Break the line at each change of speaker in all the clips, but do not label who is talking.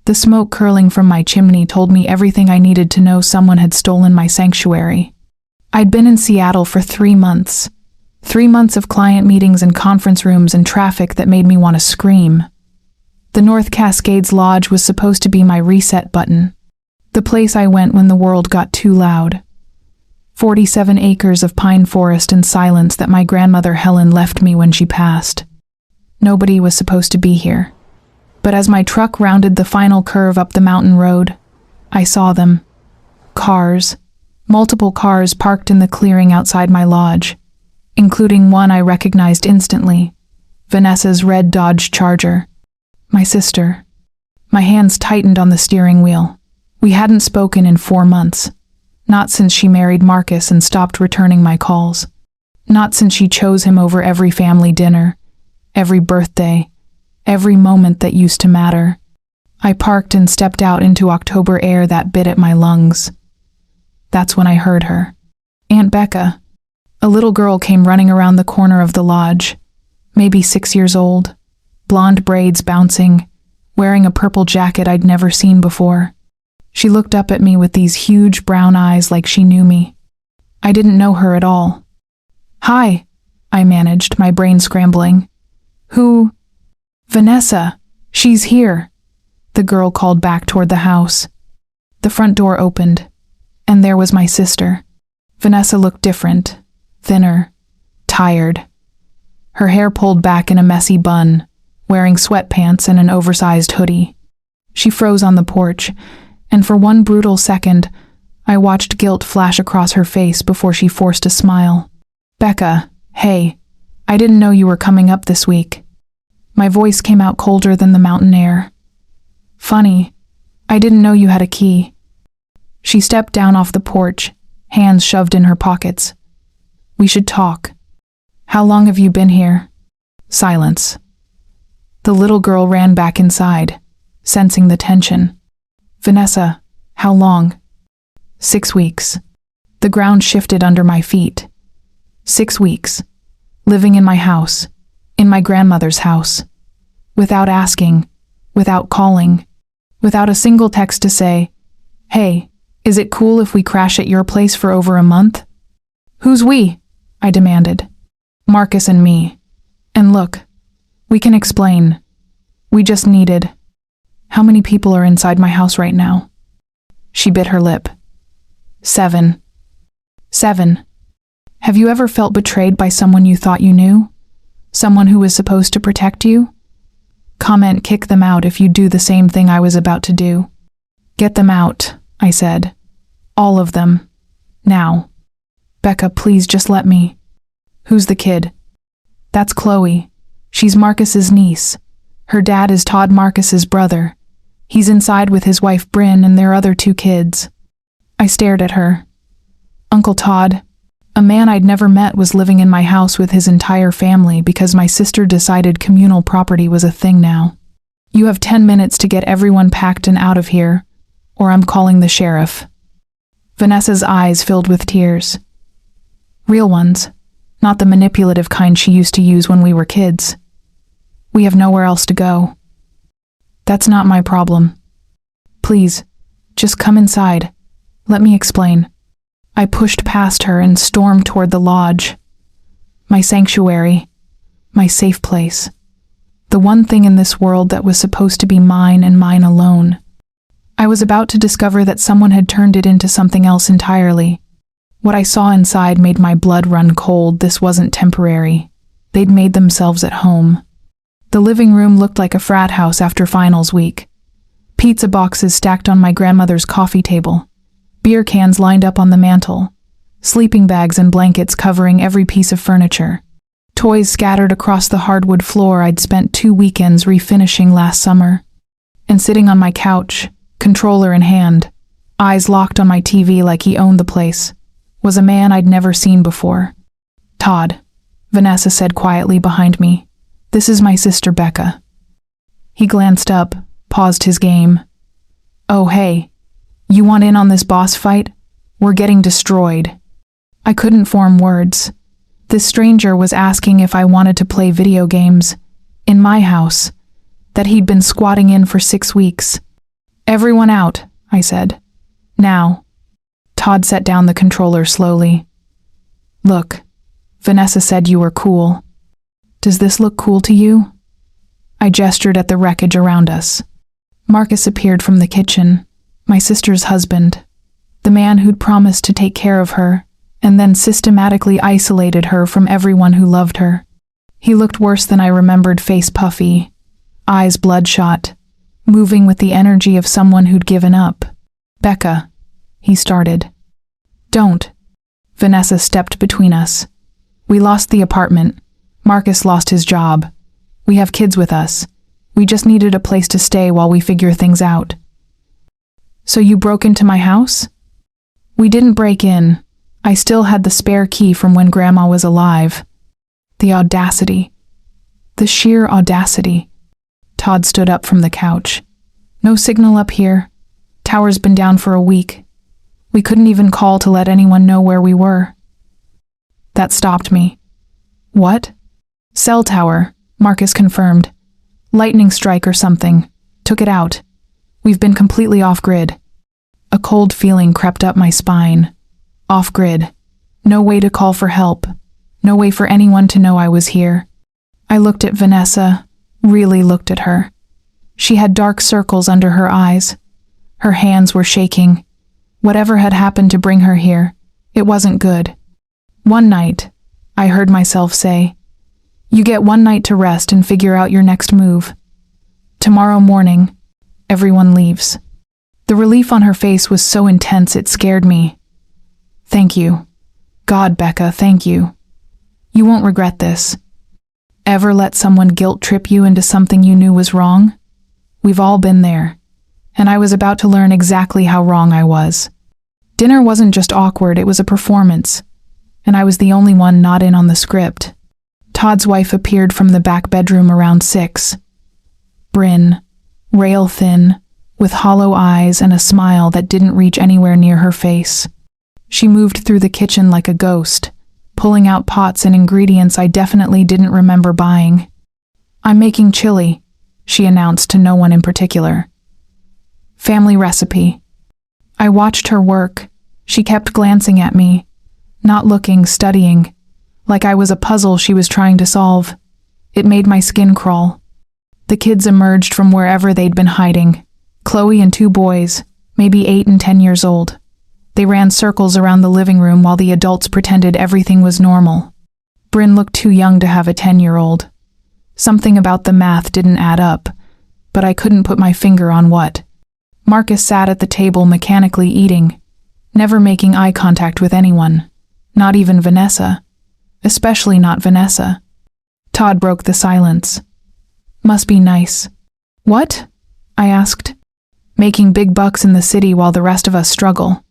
The smoke curling from my chimney told me everything I needed to know. Someone had stolen my sanctuary. I'd been in Seattle for 3 months. 3 months of client meetings and conference rooms and traffic that made me want to scream. The North Cascades Lodge was supposed to be my reset button. The place I went when the world got too loud. 47 acres of pine forest and silence that my grandmother Helen left me when she passed. Nobody was supposed to be here. But as my truck rounded the final curve up the mountain road, I saw them. Cars. Multiple cars parked in the clearing outside my lodge, including one I recognized instantly, Vanessa's red Dodge Charger. My sister. My hands tightened on the steering wheel. We hadn't spoken in 4 months. Not since she married Marcus and stopped returning my calls. Not since she chose him over every family dinner, every birthday, every moment that used to matter. I parked and stepped out into October air that bit at my lungs. That's when I heard her. Aunt Becca. A little girl came running around the corner of the lodge, maybe 6 years old, blonde braids bouncing, wearing a purple jacket I'd never seen before. She looked up at me with these huge brown eyes like she knew me. I didn't know her at all. "Hi," I managed, my brain scrambling. "Who?" "Vanessa. She's here," the girl called back toward the house. The front door opened, and there was my sister. Vanessa looked different, thinner, tired. Her hair pulled back in a messy bun, wearing sweatpants and an oversized hoodie. She froze on the porch, and for one brutal second, I watched guilt flash across her face before she forced a smile. "Becca, hey, I didn't know you were coming up this week." My voice came out colder than the mountain air. "Funny, I didn't know you had a key." She stepped down off the porch, hands shoved in her pockets. "We should talk. How long have you been here?" Silence. The little girl ran back inside, sensing the tension. "Vanessa, how long?" 6 weeks. The ground shifted under my feet. 6 weeks. Living in my house, in my grandmother's house. Without asking, without calling, without a single text to say, "Hey, is it cool if we crash at your place for over a month?" "Who's we?" I demanded. "Marcus and me. And look, we can explain. We just needed. How many people are inside my house right now?" She bit her lip. 7. 7. Have you ever felt betrayed by someone you thought you knew? Someone who was supposed to protect you? Comment "kick them out" if you do the same thing I was about to do. "Get them out," I said. "All of them. Now." "Becca, please just let me." "Who's the kid?" "That's Chloe. She's Marcus's niece. Her dad is Todd Marcus's brother. He's inside with his wife Bryn and their other 2 kids." I stared at her. Uncle Todd, a man I'd never met, was living in my house with his entire family because my sister decided communal property was a thing now. "You have 10 minutes to get everyone packed and out of here, or I'm calling the sheriff." Vanessa's eyes filled with tears. Real ones, not the manipulative kind she used to use when we were kids. "We have nowhere else to go." "That's not my problem. Please, just come inside. Let me explain." I pushed past her and stormed toward the lodge. My sanctuary. My safe place. The one thing in this world that was supposed to be mine and mine alone. I was about to discover that someone had turned it into something else entirely. What I saw inside made my blood run cold. This wasn't temporary. They'd made themselves at home. The living room looked like a frat house after finals week. Pizza boxes stacked on my grandmother's coffee table. Beer cans lined up on the mantel. Sleeping bags and blankets covering every piece of furniture. Toys scattered across the hardwood floor I'd spent 2 weekends refinishing last summer. And sitting on my couch, controller in hand, eyes locked on my TV like he owned the place, was a man I'd never seen before. "Todd," Vanessa said quietly behind me. "This is my sister Becca." He glanced up, paused his game. "Oh hey, you want in on this boss fight? We're getting destroyed." I couldn't form words. This stranger was asking if I wanted to play video games, in my house, that he'd been squatting in for 6 weeks. Everyone out, I said. Now. Todd set down the controller slowly. Look, Vanessa said you were cool. Does this look cool to you? I gestured at the wreckage around us. Marcus appeared from the kitchen, my sister's husband, the man who'd promised to take care of her, and then systematically isolated her from everyone who loved her. He looked worse than I remembered, face puffy, eyes bloodshot, moving with the energy of someone who'd given up. Becca, he started. Don't. Vanessa stepped between us. We lost the apartment. Marcus lost his job. We have kids with us. We just needed a place to stay while we figure things out. So you broke into my house? We didn't break in. I still had the spare key from when Grandma was alive. The audacity. The sheer audacity. Todd stood up from the couch. No signal up here. Tower's been down for a week. We couldn't even call to let anyone know where we were. That stopped me. What? Cell tower, Marcus confirmed. Lightning strike or something. Took it out. We've been completely off-grid. A cold feeling crept up my spine. Off-grid. No way to call for help. No way for anyone to know I was here. I looked at Vanessa, really looked at her. She had dark circles under her eyes. Her hands were shaking. Whatever had happened to bring her here, it wasn't good. One night, I heard myself say, you get one night to rest and figure out your next move. Tomorrow morning, everyone leaves. The relief on her face was so intense it scared me. Thank you. God, Becca, thank you. You won't regret this. Ever let someone guilt trip you into something you knew was wrong? We've all been there. And I was about to learn exactly how wrong I was. Dinner wasn't just awkward, it was a performance. And I was the only one not in on the script. Todd's wife appeared from the back bedroom around 6. Bryn, rail thin, with hollow eyes and a smile that didn't reach anywhere near her face. She moved through the kitchen like a ghost, pulling out pots and ingredients I definitely didn't remember buying. I'm making chili, she announced to no one in particular. Family recipe. I watched her work. She kept glancing at me, not looking, studying, like I was a puzzle she was trying to solve. It made my skin crawl. The kids emerged from wherever they'd been hiding. Chloe and 2 boys, maybe 8 and 10 years old. They ran circles around the living room while the adults pretended everything was normal. Bryn looked too young to have a 10-year-old. Something about the math didn't add up, but I couldn't put my finger on what. Marcus sat at the table mechanically eating, never making eye contact with anyone, not even Vanessa. Especially not Vanessa. Todd broke the silence. Must be nice. What? I asked. Making big bucks in the city while the rest of us struggle.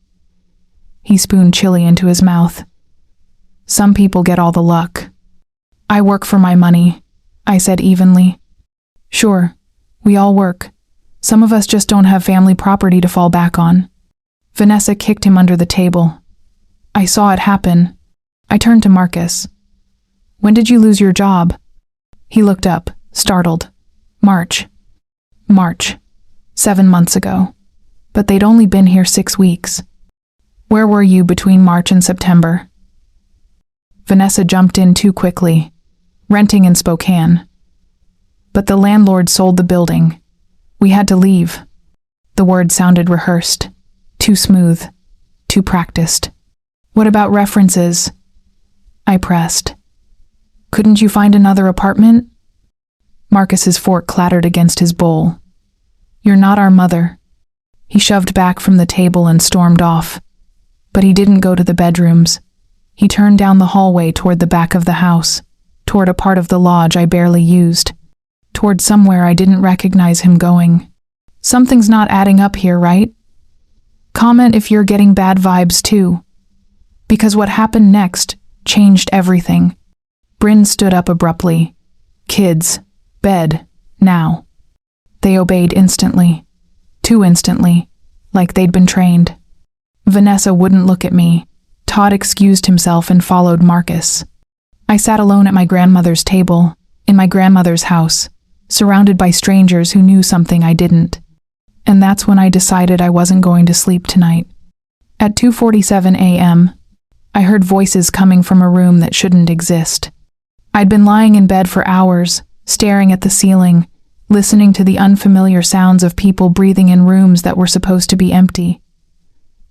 He spooned chili into his mouth. Some people get all the luck. I work for my money, I said evenly. Sure, we all work. Some of us just don't have family property to fall back on. Vanessa kicked him under the table. I saw it happen. I turned to Marcus. When did you lose your job? He looked up, startled. March. 7 months ago. But they'd only been here 6 weeks. Where were you between March and September? Vanessa jumped in too quickly. Renting in Spokane. But the landlord sold the building. We had to leave. The word sounded rehearsed. Too smooth. Too practiced. What about references? I pressed. Couldn't you find another apartment? Marcus's fork clattered against his bowl. You're not our mother. He shoved back from the table and stormed off. But he didn't go to the bedrooms. He turned down the hallway toward the back of the house, toward a part of the lodge I barely used, toward somewhere I didn't recognize him going. Something's not adding up here, right? Comment if you're getting bad vibes too. Because what happened next changed everything. Bryn stood up abruptly. Kids, bed, now. They obeyed instantly. Too instantly, like they'd been trained. Vanessa wouldn't look at me. Todd excused himself and followed Marcus. I sat alone at my grandmother's table, in my grandmother's house, surrounded by strangers who knew something I didn't. And that's when I decided I wasn't going to sleep tonight. At 2:47 a.m., I heard voices coming from a room that shouldn't exist. I'd been lying in bed for hours, staring at the ceiling, listening to the unfamiliar sounds of people breathing in rooms that were supposed to be empty.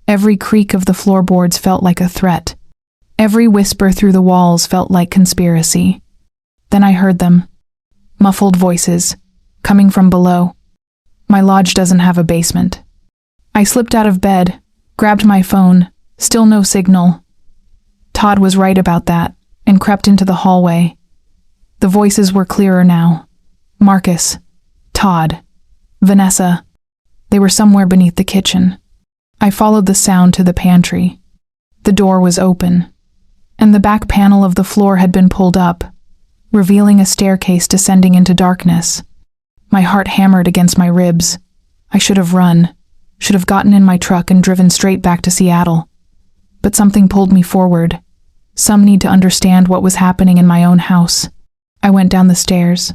Every creak of the floorboards felt like a threat. Every whisper through the walls felt like conspiracy. Then I heard them. Muffled voices, coming from below. My lodge doesn't have a basement. I slipped out of bed, grabbed my phone, still no signal. Todd was right about that, and crept into the hallway. The voices were clearer now. Marcus, Todd, Vanessa. They were somewhere beneath the kitchen. I followed the sound to the pantry. The door was open, and the back panel of the floor had been pulled up, revealing a staircase descending into darkness. My heart hammered against my ribs. I should have run, should have gotten in my truck and driven straight back to Seattle. But something pulled me forward. Some need to understand what was happening in my own house. I went down the stairs.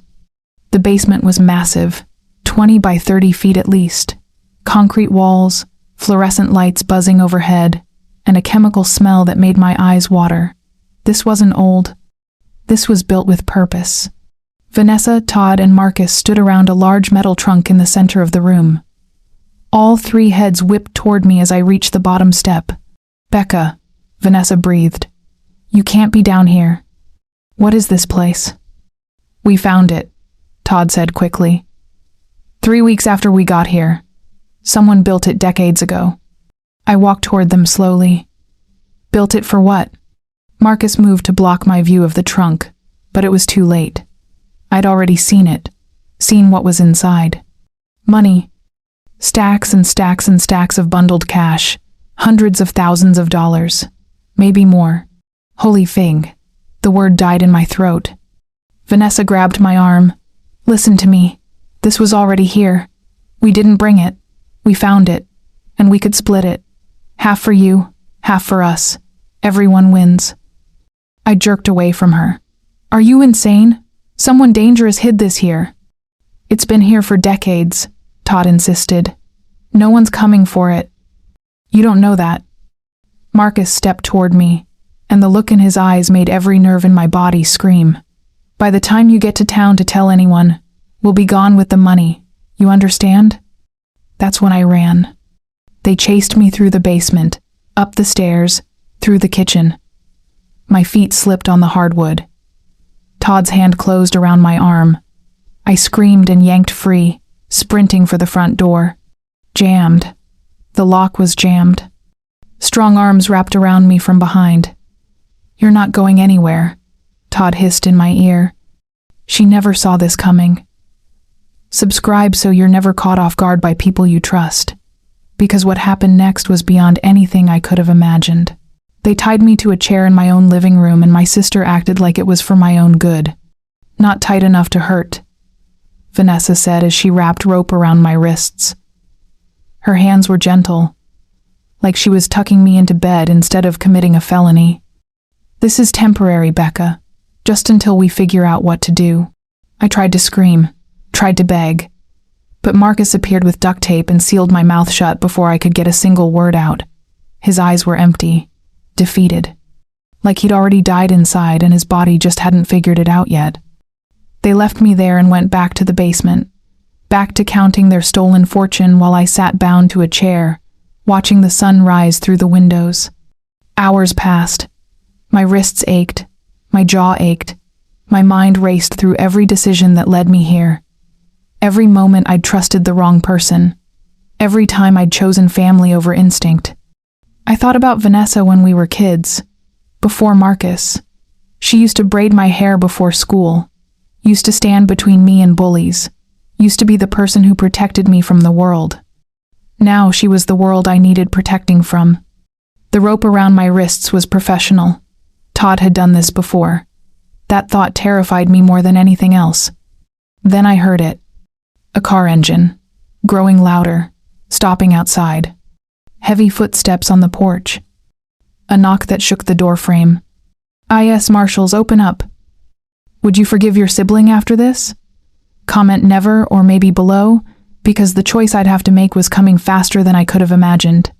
The basement was massive, 20 by 30 feet at least. Concrete walls, fluorescent lights buzzing overhead, and a chemical smell that made my eyes water. This wasn't old. This was built with purpose. Vanessa, Todd, and Marcus stood around a large metal trunk in the center of the room. All three heads whipped toward me as I reached the bottom step. "Becca," Vanessa breathed. "You can't be down here. What is this place?" "We found it," Todd said quickly. 3 weeks after we got here. Someone built it decades ago." I walked toward them slowly. "Built it for what?" Marcus moved to block my view of the trunk, but it was too late. I'd already seen it, seen what was inside. Money. Stacks and stacks and stacks of bundled cash, hundreds of thousands of dollars, maybe more. Holy fig. The word died in my throat. Vanessa grabbed my arm. "Listen to me. This was already here. We didn't bring it. We found it, and we could split it. Half for you, half for us. Everyone wins." I jerked away from her. "Are you insane? Someone dangerous hid this here." "It's been here for decades," Todd insisted. "No one's coming for it." "You don't know that." Marcus stepped toward me, and the look in his eyes made every nerve in my body scream. "By the time you get to town to tell anyone, we'll be gone with the money. You understand?" That's when I ran. They chased me through the basement, up the stairs, through the kitchen. My feet slipped on the hardwood. Todd's hand closed around my arm. I screamed and yanked free, sprinting for the front door. Jammed. The lock was jammed. Strong arms wrapped around me from behind. "You're not going anywhere," Todd hissed in my ear. She never saw this coming. "Subscribe so you're never caught off guard by people you trust." Because what happened next was beyond anything I could have imagined. They tied me to a chair in my own living room, and my sister acted like it was for my own good. "Not tight enough to hurt," Vanessa said as she wrapped rope around my wrists. Her hands were gentle, like she was tucking me into bed instead of committing a felony. "This is temporary, Becca, just until we figure out what to do." I tried to scream, tried to beg, but Marcus appeared with duct tape and sealed my mouth shut before I could get a single word out. His eyes were empty, defeated, like he'd already died inside and his body just hadn't figured it out yet. They left me there and went back to the basement, back to counting their stolen fortune while I sat bound to a chair, watching the sun rise through the windows. Hours passed. My wrists ached, my jaw ached, my mind raced through every decision that led me here. Every moment I'd trusted the wrong person. Every time I'd chosen family over instinct. I thought about Vanessa when we were kids, before Marcus. She used to braid my hair before school, used to stand between me and bullies, used to be the person who protected me from the world. Now she was the world I needed protecting from. The rope around my wrists was professional. Todd had done this before. That thought terrified me more than anything else. Then I heard it. A car engine, growing louder, stopping outside. Heavy footsteps on the porch. A knock that shook the doorframe. "IS Marshals, open up. Would you forgive your sibling after this? Comment never or maybe below, because the choice I'd have to make was coming faster than I could have imagined.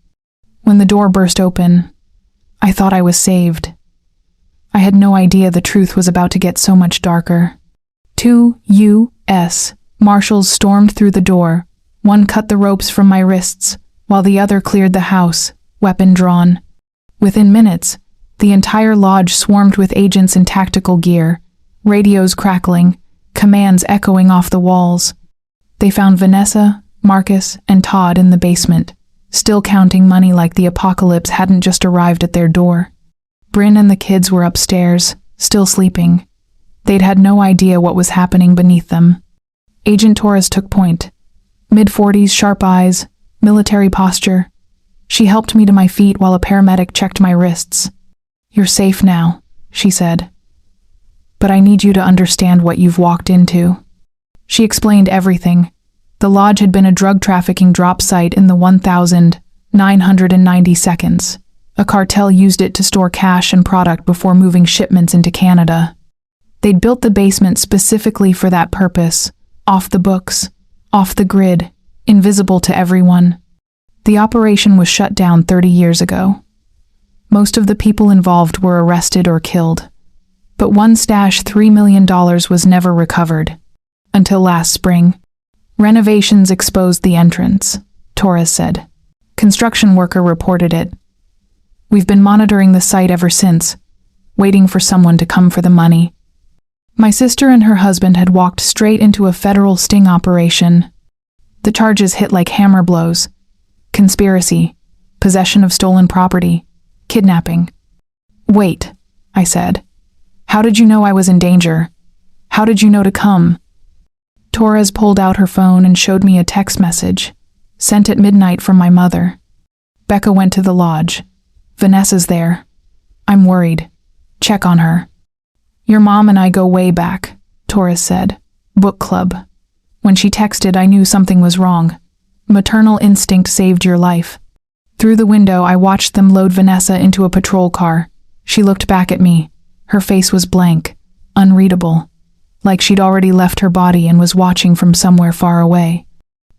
When the door burst open, I thought I was saved. I had no idea the truth was about to get so much darker. 2 U.S. Marshals stormed through the door. One cut the ropes from my wrists, while the other cleared the house, weapon drawn. Within minutes, the entire lodge swarmed with agents in tactical gear, radios crackling, commands echoing off the walls. They found Vanessa, Marcus, and Todd in the basement, still counting money like the apocalypse hadn't just arrived at their door. Bryn and the kids were upstairs, still sleeping. They'd had no idea what was happening beneath them. Agent Torres took point. Mid-40s, sharp eyes, military posture. She helped me to my feet while a paramedic checked my wrists. "You're safe now," she said. "But I need you to understand what you've walked into." She explained everything. The lodge had been a drug trafficking drop site in the 1990 seconds. A cartel used it to store cash and product before moving shipments into Canada. They'd built the basement specifically for that purpose, off the books, off the grid, invisible to everyone. The operation was shut down 30 years ago. Most of the people involved were arrested or killed. But one stash, $3 million, was never recovered. Until last spring. Renovations exposed the entrance, Torres said. Construction worker reported it. We've been monitoring the site ever since, waiting for someone to come for the money. My sister and her husband had walked straight into a federal sting operation. The charges hit like hammer blows. Conspiracy, possession of stolen property, kidnapping. "Wait," I said. "How did you know I was in danger? How did you know to come?" Torres pulled out her phone and showed me a text message, sent at midnight from my mother. "Becca went to the lodge. Vanessa's there. I'm worried. Check on her." "Your mom and I go way back," Torres said. "Book club." When she texted, I knew something was wrong. Maternal instinct saved your life. Through the window, I watched them load Vanessa into a patrol car. She looked back at me. Her face was blank, unreadable, like she'd already left her body and was watching from somewhere far away.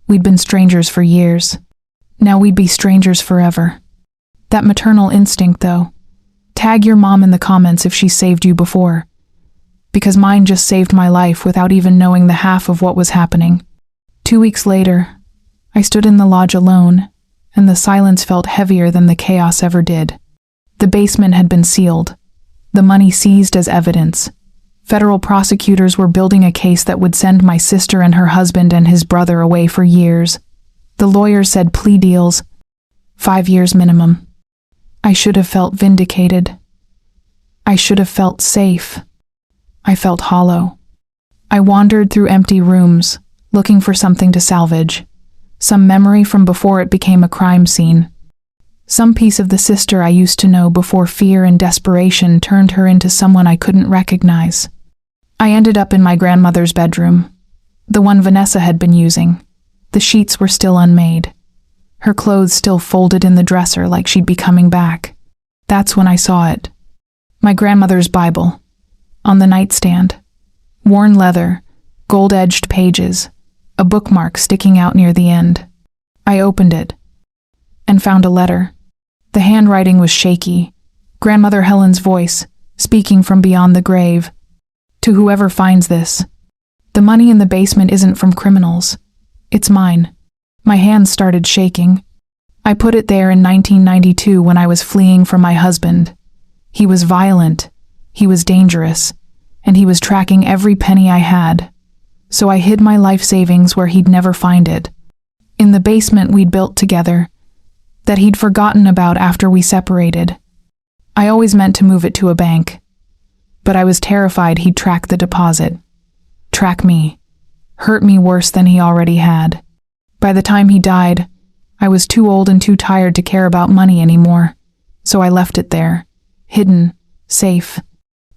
We'd been strangers for years. Now we'd be strangers forever. That maternal instinct, though. Tag your mom in the comments if she saved you before. Because mine just saved my life without even knowing the half of what was happening. 2 weeks later, I stood in the lodge alone, and the silence felt heavier than the chaos ever did. The basement had been sealed. The money seized as evidence. Federal prosecutors were building a case that would send my sister and her husband and his brother away for years. The lawyers said plea deals, 5 years minimum. I should have felt vindicated. I should have felt safe. I felt hollow. I wandered through empty rooms, looking for something to salvage. Some memory from before it became a crime scene. Some piece of the sister I used to know before fear and desperation turned her into someone I couldn't recognize. I ended up in my grandmother's bedroom, the one Vanessa had been using. The sheets were still unmade. Her clothes still folded in the dresser like she'd be coming back. That's when I saw it. My grandmother's Bible. On the nightstand. Worn leather, gold-edged pages, a bookmark sticking out near the end. I opened it and found a letter. The handwriting was shaky. Grandmother Helen's voice, speaking from beyond the grave. To whoever finds this, the money in the basement isn't from criminals. It's mine. My hands started shaking. I put it there in 1992 when I was fleeing from my husband. He was violent. He was dangerous. And he was tracking every penny I had. So I hid my life savings where he'd never find it. In the basement we'd built together, that he'd forgotten about after we separated. I always meant to move it to a bank, but I was terrified he'd track the deposit. Track me. Hurt me worse than he already had. By the time he died, I was too old and too tired to care about money anymore, so I left it there, hidden, safe.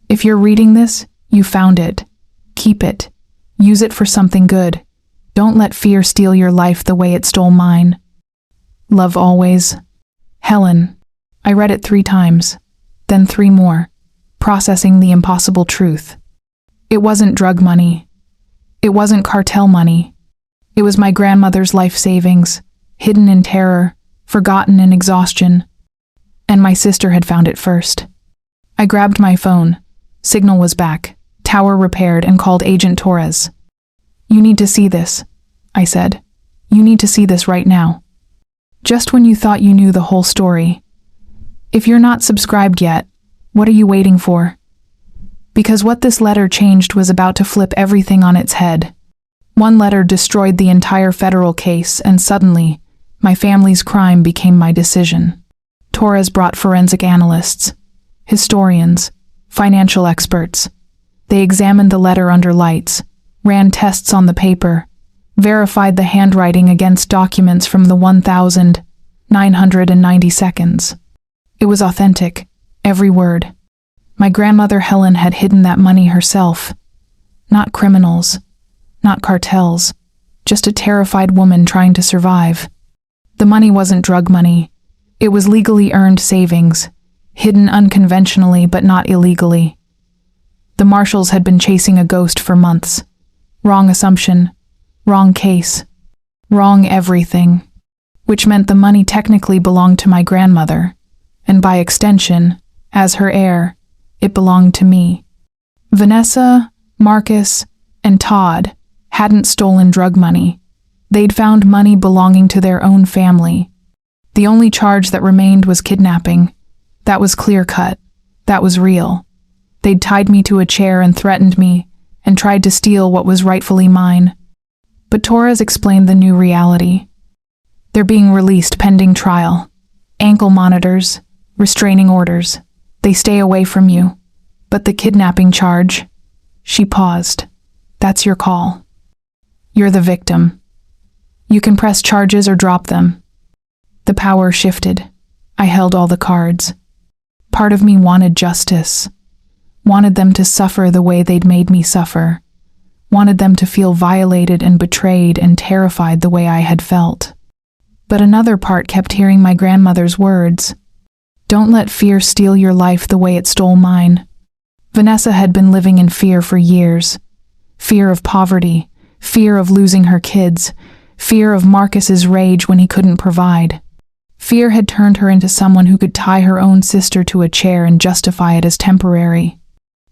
If you're reading this, you found it. Keep it. Use it for something good. Don't let fear steal your life the way it stole mine. Love always. Helen. I read it 3 times, then 3 more, processing the impossible truth. It wasn't drug money. It wasn't cartel money. It was my grandmother's life savings, hidden in terror, forgotten in exhaustion. And my sister had found it first. I grabbed my phone. Signal was back, tower repaired, and called Agent Torres. "You need to see this," I said. "You need to see this right now." Just when you thought you knew the whole story. If you're not subscribed yet, what are you waiting for? Because what this letter changed was about to flip everything on its head. One letter destroyed the entire federal case, and suddenly, my family's crime became my decision. Torres brought forensic analysts, historians, financial experts. They examined the letter under lights, ran tests on the paper, verified the handwriting against documents from the 1,990 seconds. It was authentic, every word. My grandmother Helen had hidden that money herself. Not criminals, not cartels, just a terrified woman trying to survive. The money wasn't drug money. It was legally earned savings, hidden unconventionally but not illegally. The marshals had been chasing a ghost for months. Wrong assumption, wrong case, wrong everything. Which meant the money technically belonged to my grandmother, and by extension, as her heir, it belonged to me. Vanessa, Marcus, and Todd hadn't stolen drug money. They'd found money belonging to their own family. The only charge that remained was kidnapping. That was clear-cut. That was real. They'd tied me to a chair and threatened me, and tried to steal what was rightfully mine. But Torres explained the new reality. They're being released pending trial. Ankle monitors, restraining orders. They stay away from you. But the kidnapping charge, she paused. That's your call. You're the victim. You can press charges or drop them. The power shifted. I held all the cards. Part of me wanted justice. Wanted them to suffer the way they'd made me suffer. Wanted them to feel violated and betrayed and terrified the way I had felt. But another part kept hearing my grandmother's words. Don't let fear steal your life the way it stole mine. Vanessa had been living in fear for years. Fear of poverty, fear of losing her kids, fear of Marcus's rage when he couldn't provide. Fear had turned her into someone who could tie her own sister to a chair and justify it as temporary.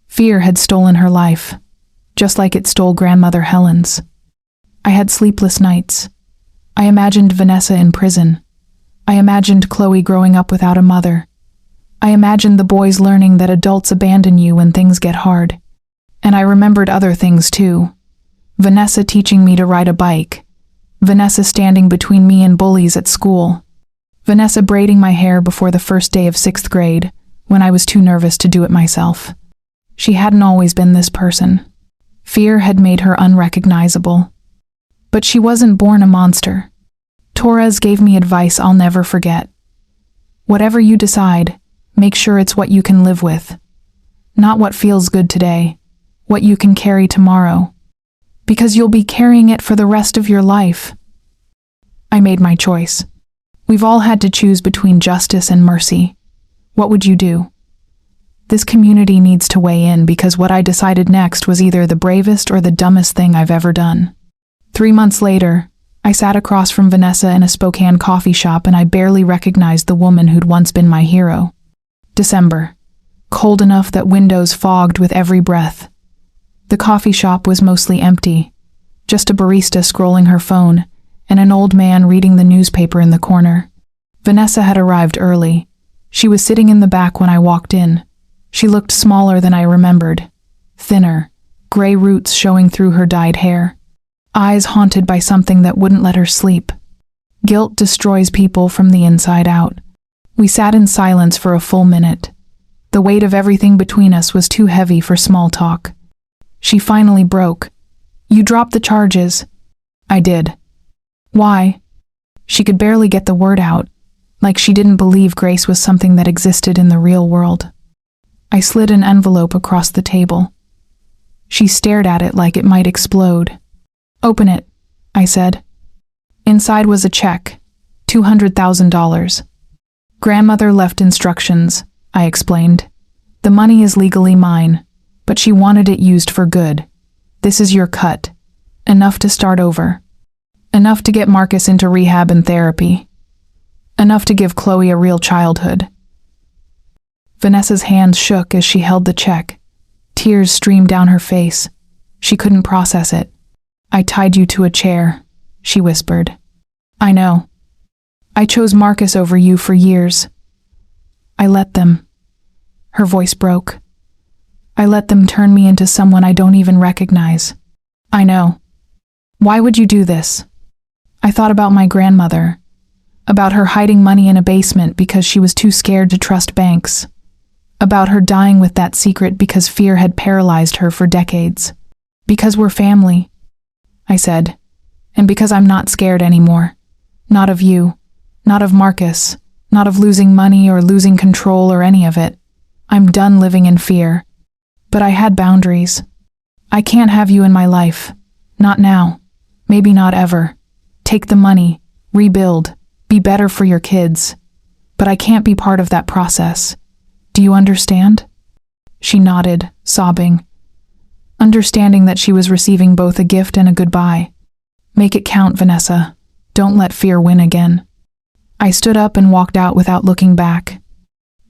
Fear had stolen her life, just like it stole grandmother Helen's. I had sleepless nights. I imagined Vanessa in prison. I imagined Chloe growing up without a mother. I imagined the boys learning that adults abandon you when things get hard. And I remembered other things too. Vanessa teaching me to ride a bike. Vanessa standing between me and bullies at school. Vanessa braiding my hair before the first day of 6th grade, when I was too nervous to do it myself. She hadn't always been this person. Fear had made her unrecognizable. But she wasn't born a monster. Torres gave me advice I'll never forget. Whatever you decide, make sure it's what you can live with. Not what feels good today, what you can carry tomorrow. Because you'll be carrying it for the rest of your life. I made my choice. We've all had to choose between justice and mercy. What would you do? This community needs to weigh in because what I decided next was either the bravest or the dumbest thing I've ever done. 3 months later, I sat across from Vanessa in a Spokane coffee shop and I barely recognized the woman who'd once been my hero. December. Cold enough that windows fogged with every breath. The coffee shop was mostly empty. Just a barista scrolling her phone and an old man reading the newspaper in the corner. Vanessa had arrived early. She was sitting in the back when I walked in. She looked smaller than I remembered. Thinner, gray roots showing through her dyed hair. Eyes haunted by something that wouldn't let her sleep. Guilt destroys people from the inside out. We sat in silence for a full minute. The weight of everything between us was too heavy for small talk. She finally broke. You dropped the charges. I did. Why? She could barely get the word out, like she didn't believe Grace was something that existed in the real world. I slid an envelope across the table. She stared at it like it might explode. Open it, I said. Inside was a check, $200,000. Grandmother left instructions, I explained. The money is legally mine, but she wanted it used for good. This is your cut. Enough to start over. Enough to get Marcus into rehab and therapy. Enough to give Chloe a real childhood. Vanessa's hands shook as she held the check. Tears streamed down her face. She couldn't process it. "I tied you to a chair," she whispered. "I know. I chose Marcus over you for years. I let them." Her voice broke. "I let them turn me into someone I don't even recognize. I know. Why would you do this?" I thought about my grandmother, about her hiding money in a basement because she was too scared to trust banks, about her dying with that secret because fear had paralyzed her for decades. "Because we're family," I said, "and because I'm not scared anymore. Not of you, not of Marcus, not of losing money or losing control or any of it. I'm done living in fear. But I had boundaries. I can't have you in my life. Not now. Maybe not ever. Take the money, rebuild, be better for your kids. But I can't be part of that process. Do you understand?" She nodded, sobbing, understanding that she was receiving both a gift and a goodbye. "Make it count, Vanessa. Don't let fear win again." I stood up and walked out without looking back.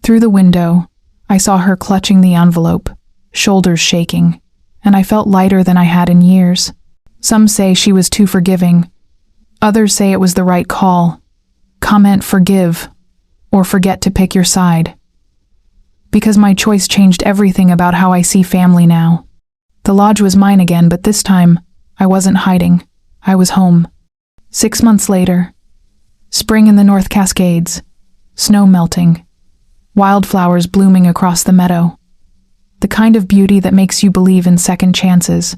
Through the window, I saw her clutching the envelope, shoulders shaking, and I felt lighter than I had in years. Some say she was too forgiving. Others say it was the right call. Comment forgive, or forget to pick your side. Because my choice changed everything about how I see family now. The lodge was mine again, but this time, I wasn't hiding. I was home. 6 months later, spring in the North Cascades, snow melting, wildflowers blooming across the meadow. The kind of beauty that makes you believe in second chances.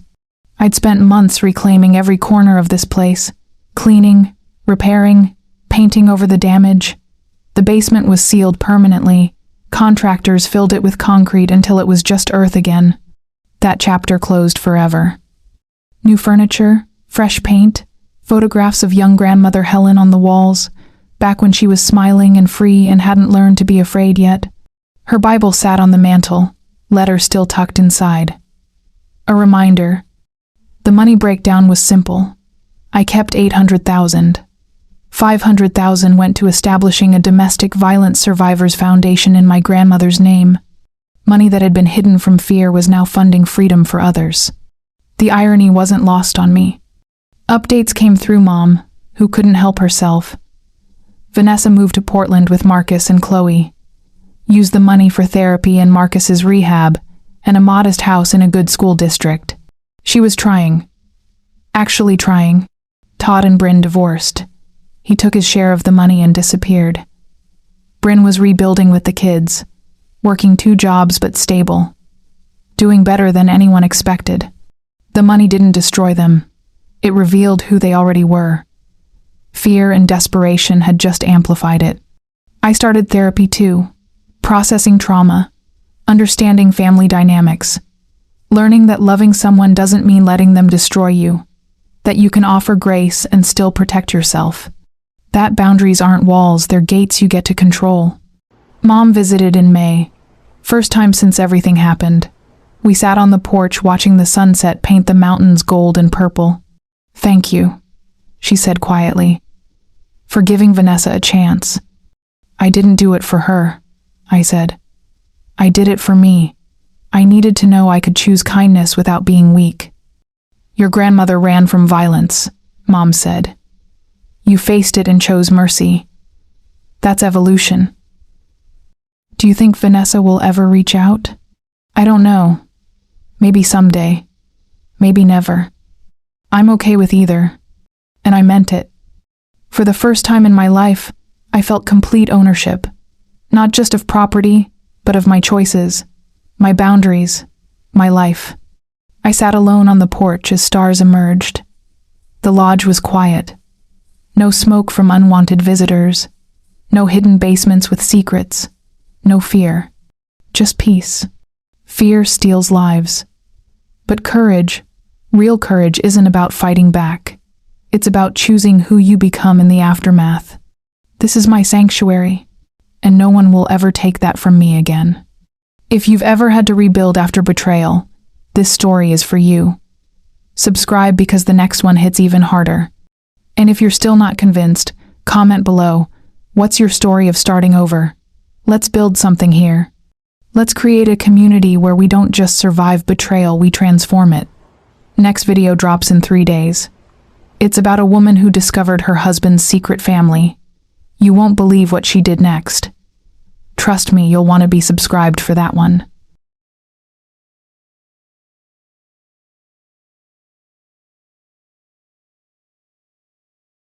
I'd spent months reclaiming every corner of this place, cleaning, repairing, painting over the damage. The basement was sealed permanently. Contractors filled it with concrete until it was just earth again. That chapter closed forever. New furniture, fresh paint, photographs of young grandmother Helen on the walls, back when she was smiling and free and hadn't learned to be afraid yet. Her Bible sat on the mantel, letter still tucked inside. A reminder. The money breakdown was simple. I kept $800,000. $500,000 went to establishing a domestic violence survivors foundation in my grandmother's name. Money that had been hidden from fear was now funding freedom for others. The irony wasn't lost on me. Updates came through Mom, who couldn't help herself. Vanessa moved to Portland with Marcus and Chloe. Used the money for therapy and Marcus's rehab, and a modest house in a good school district. She was trying. Actually trying. Todd and Bryn divorced. He took his share of the money and disappeared. Bryn was rebuilding with the kids, working 2 jobs but stable. Doing better than anyone expected. The money didn't destroy them. It revealed who they already were. Fear and desperation had just amplified it. I started therapy too, processing trauma, understanding family dynamics, learning that loving someone doesn't mean letting them destroy you, that you can offer grace and still protect yourself. That boundaries aren't walls, they're gates you get to control. Mom visited in May, first time since everything happened. We sat on the porch watching the sunset paint the mountains gold and purple. "Thank you," she said quietly, "for giving Vanessa a chance." "I didn't do it for her," I said. "I did it for me. I needed to know I could choose kindness without being weak." "Your grandmother ran from violence," Mom said. "You faced it and chose mercy. That's evolution." "Do you think Vanessa will ever reach out?" "I don't know. Maybe someday. Maybe never. I'm okay with either. And I meant it. For the first time in my life, I felt complete ownership. Not just of property, but of my choices, my boundaries, my life. I sat alone on the porch as stars emerged. The lodge was quiet. No smoke from unwanted visitors. No hidden basements with secrets. No fear. Just peace. Fear steals lives. But courage, real courage, isn't about fighting back. It's about choosing who you become in the aftermath. This is my sanctuary, and no one will ever take that from me again. If you've ever had to rebuild after betrayal, this story is for you. Subscribe because the next one hits even harder. And if you're still not convinced, comment below. What's your story of starting over? Let's build something here. Let's create a community where we don't just survive betrayal, we transform it. Next video drops in 3 days. It's about a woman who discovered her husband's secret family. You won't believe what she did next. Trust me, you'll want to be subscribed for that one.